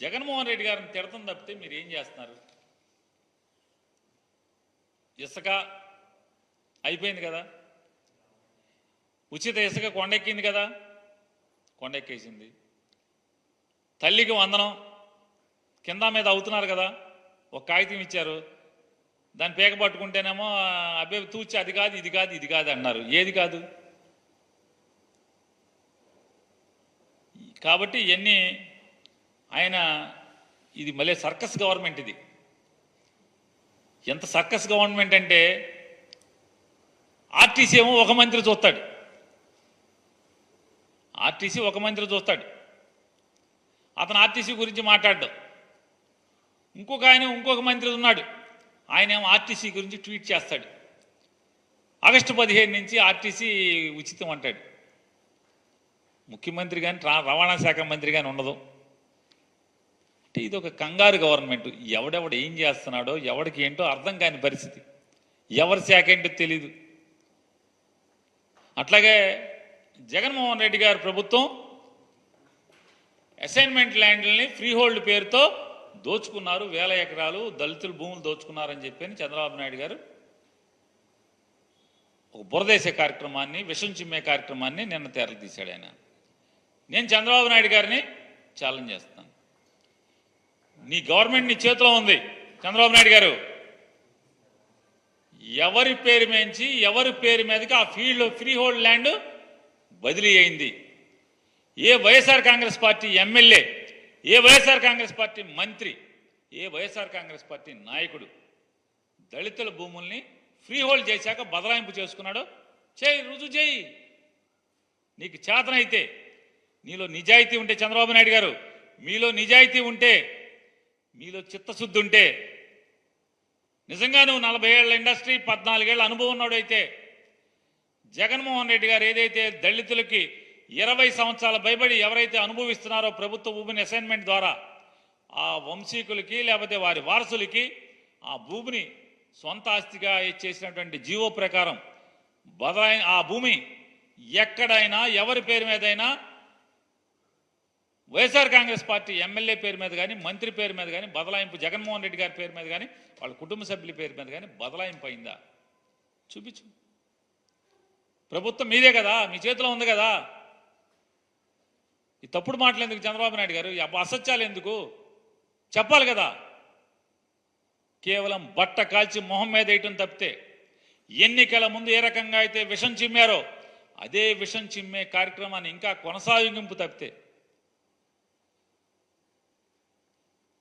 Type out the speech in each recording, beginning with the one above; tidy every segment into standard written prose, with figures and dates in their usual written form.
జగన్మోహన్ రెడ్డి గారిని తిడతం తప్పితే మీరు ఏం చేస్తున్నారు? ఇసుక అయిపోయింది కదా, ఉచిత ఇసుక కొండెక్కింది కదా, కొండెక్కేసింది. తల్లికి వందనం కింద మీద అవుతున్నారు కదా, ఒక కాగితం ఇచ్చారు, దాన్ని పేక పట్టుకుంటేనేమో అబ్బాయి తూచి అది కాదు ఇది కాదు ఇది కాదు అన్నారు. ఏది కాదు? కాబట్టి ఇవన్నీ ఆయన ఇది మళ్ళీ సర్కస్ గవర్నమెంట్. ఇది ఎంత సర్కస్ గవర్నమెంట్ అంటే ఆర్టీసీ ఏమో ఒక మంత్రి చూస్తాడు, ఆర్టీసీ ఒక మంత్రి చూస్తాడు, అతను ఆర్టీసీ గురించి మాట్లాడడం. ఇంకొక మంత్రి ఉన్నాడు, ఆయన ఏమో ఆర్టీసీ గురించి ట్వీట్ చేస్తాడు. ఆగస్టు 15 నుంచి ఆర్టీసీ ఉచితం అంటాడు. ముఖ్యమంత్రి కానీ రవాణా శాఖ మంత్రి కానీ ఉండదు అంటే ఇది ఒక కంగారు గవర్నమెంట్. ఎవడెవడు ఏం చేస్తున్నాడో ఎవడికి ఏంటో అర్థం కాని పరిస్థితి, ఎవరి శాఖ ఏంటో తెలీదు. అట్లాగే జగన్మోహన్ రెడ్డి గారి ప్రభుత్వం అసైన్మెంట్ ల్యాండ్లని ఫ్రీ హోల్డ్ పేరుతో దోచుకున్నారు, 1000 ఎకరాలు దళితుల భూములు దోచుకున్నారని చెప్పి చంద్రబాబు నాయుడు గారు ఒక బురదేశే కార్యక్రమాన్ని, విషం చిమ్మే కార్యక్రమాన్ని నిన్న తెరలు తీశాడు ఆయన. నేను చంద్రబాబు నాయుడు గారిని ఛాలెంజ్ చేస్తాను. నీ గవర్నమెంట్ నీ చేతిలో ఉంది చంద్రబాబు నాయుడు గారు. ఎవరి పేరు మేంచి ఎవరి పేరు మీదకి ఆ ఫీల్డ్ ఫ్రీ హోల్డ్ ల్యాండ్ బదిలీ అయింది? ఏ వైఎస్ఆర్ కాంగ్రెస్ పార్టీ ఎమ్మెల్యే, ఏ వైఎస్ఆర్ కాంగ్రెస్ పార్టీ మంత్రి, ఏ వైఎస్ఆర్ కాంగ్రెస్ పార్టీ నాయకుడు దళితుల భూముల్ని ఫ్రీ హోల్డ్ చేశాక బదలాయింపు చేసుకున్నాడో చేయి, రుజువు చేయి. నీకు చేతనైతే, నీలో నిజాయితీ ఉంటే, చంద్రబాబు నాయుడు గారు మీలో నిజాయితీ ఉంటే, మీలో చిత్తశుద్ధి ఉంటే, నిజంగా నువ్వు 40 ఏళ్ల ఇండస్ట్రీ 14 ఏళ్ల అనుభవం ఉన్నాడైతే, జగన్మోహన్ రెడ్డి గారు ఏదైతే దళితులకి 20 సంవత్సరాల భయపడి ఎవరైతే అనుభవిస్తున్నారో ప్రభుత్వ భూమిని అసైన్మెంట్ ద్వారా ఆ వంశీకులకి లేకపోతే వారి వారసులకి ఆ భూమిని సొంత ఆస్తిగా చేసినటువంటి జీవో ప్రకారం ఆ భూమి ఎక్కడైనా ఎవరి పేరు మీదైనా వైఎస్ఆర్ కాంగ్రెస్ పార్టీ ఎమ్మెల్యే పేరు మీద కానీ మంత్రి పేరు మీద కానీ బదలాయింపు, జగన్మోహన్ రెడ్డి గారి పేరు మీద కానీ వాళ్ళ కుటుంబ సభ్యుల పేరు మీద కానీ బదలాయింపు అయిందా? చూపించు. ప్రభుత్వం మీదే కదా, మీ చేతిలో ఉంది కదా. ఈ తప్పుడు మాటలు ఎందుకు చంద్రబాబు నాయుడు గారు? అసత్యాలు ఎందుకు? చెప్పాలి కదా. కేవలం బట్ట కాల్చి మొహం మీద వేయటం తప్పితే, ఎన్నికల ముందు ఏ రకంగా అయితే విషం చిమ్మారో అదే విషం చిమ్మే కార్యక్రమాన్ని ఇంకా కొనసాగింపు తప్పితే.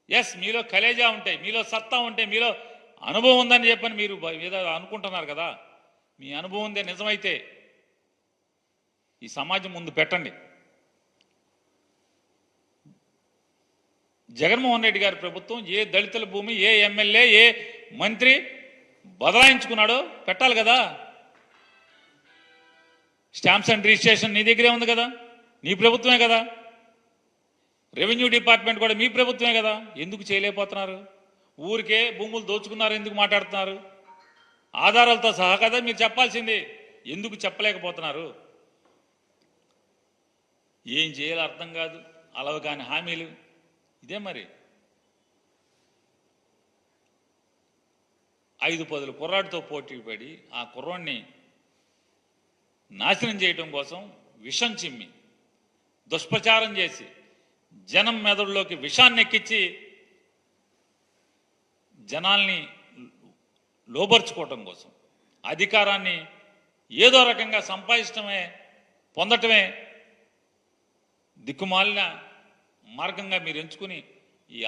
ఎస్, మీలో కలేజా ఉంటే, మీలో సత్తా ఉంటే, మీలో అనుభవం ఉందని చెప్పని మీరు ఏదో అనుకుంటున్నారు కదా. మీ అనుభవం ఉందే నిజమైతే ఈ సమాజం ముందు పెట్టండి. జగన్మోహన్ రెడ్డి గారి ప్రభుత్వం ఏ దళితుల భూమి, ఏ ఎమ్మెల్యే, ఏ మంత్రి బదలాయించుకున్నాడో పెట్టాలి కదా. స్టాంప్స్ అండ్ రిజిస్ట్రేషన్ నీ దగ్గరే ఉంది కదా, నీ ప్రభుత్వమే కదా. రెవెన్యూ డిపార్ట్మెంట్ కూడా మీ ప్రభుత్వమే కదా. ఎందుకు చేయలేకపోతున్నారు? ఊరికే భూములు దోచుకున్నారు ఎందుకు మాట్లాడుతున్నారు? ఆధారాలతో సహా కదా మీరు చెప్పాల్సింది. ఎందుకు చెప్పలేకపోతున్నారు? ఏం చేయాలో అర్థం కాదు, అలవ కాని హామీలు. ఇదే మరి 5-10 కుర్రాడితో పోటీ పడి ఆ కుర్రాడిని నాశనం చేయటం కోసం విషం చిమ్మి దుష్ప్రచారం చేసి జనం మెదడులోకి విషాన్ని ఎక్కించి జనాల్ని లోబర్చుకోవటం కోసం అధికారాన్ని ఏదో రకంగా సంపాదించడమే, పొందటమే దిక్కుమాలిన మార్గంగా మీరు ఎంచుకుని ఈ